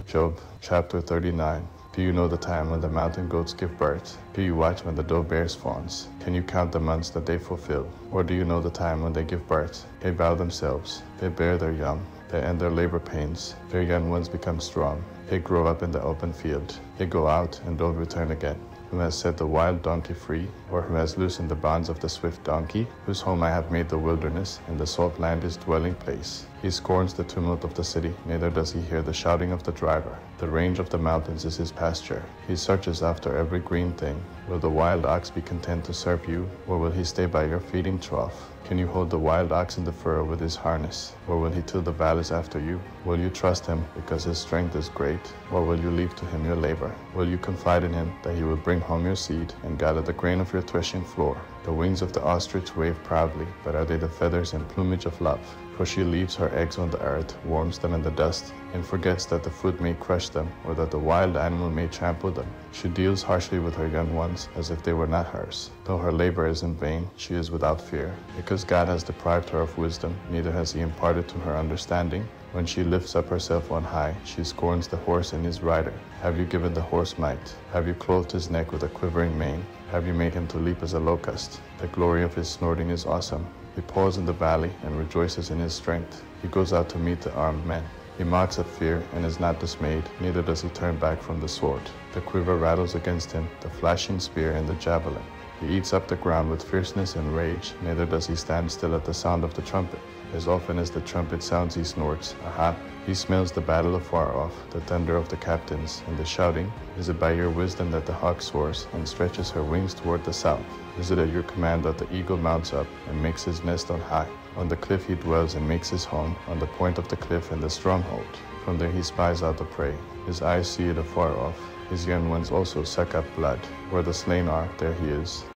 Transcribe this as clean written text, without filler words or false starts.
Job chapter 39. Do you know the time when the mountain goats give birth? Do you watch when the doe bears fawns? Can you count the months that they fulfill? Or do you know the time when they give birth? They bow themselves, they bear their young, they end their labor pains, their young ones become strong. They grow up in the open field. They go out and don't return again. Who has set the wild donkey free, or who has loosened the bonds of the swift donkey, whose home I have made the wilderness, and the salt land his dwelling place. He scorns the tumult of the city, neither does he hear the shouting of the driver. The range of the mountains is his pasture. He searches after every green thing. Will the wild ox be content to serve you, or will he stay by your feeding trough? Can you hold the wild ox in the furrow with his harness, or will he till the valleys after you? Will you trust him because his strength is great, or will you leave to him your labor? Will you confide in him that he will bring home your seed and gather the grain of your threshing floor? The wings of the ostrich wave proudly, but are they the feathers and plumage of love? For she leaves her eggs on the earth, warms them in the dust, and forgets that the foot may crush them, or that the wild animal may trample them. She deals harshly with her young ones, as if they were not hers. Though her labor is in vain, she is without fear. Because God has deprived her of wisdom, neither has he imparted to her understanding. When she lifts up herself on high, she scorns the horse and his rider. Have you given the horse might? Have you clothed his neck with a quivering mane? Have you made him to leap as a locust? The glory of his snorting is awesome. He paws in the valley and rejoices in his strength. He goes out to meet the armed men. He mocks at fear and is not dismayed, neither does he turn back from the sword. The quiver rattles against him, the flashing spear and the javelin. He eats up the ground with fierceness and rage, neither does he stand still at the sound of the trumpet. As often as the trumpet sounds he snorts, aha! He smells the battle afar off, the thunder of the captains, and the shouting. Is it by your wisdom that the hawk soars and stretches her wings toward the south? Is it at your command that the eagle mounts up and makes his nest on high? On the cliff he dwells and makes his home, on the point of the cliff and the stronghold. From there he spies out the prey. His eyes see it afar off. His young ones also suck up blood. Where the slain are, there he is.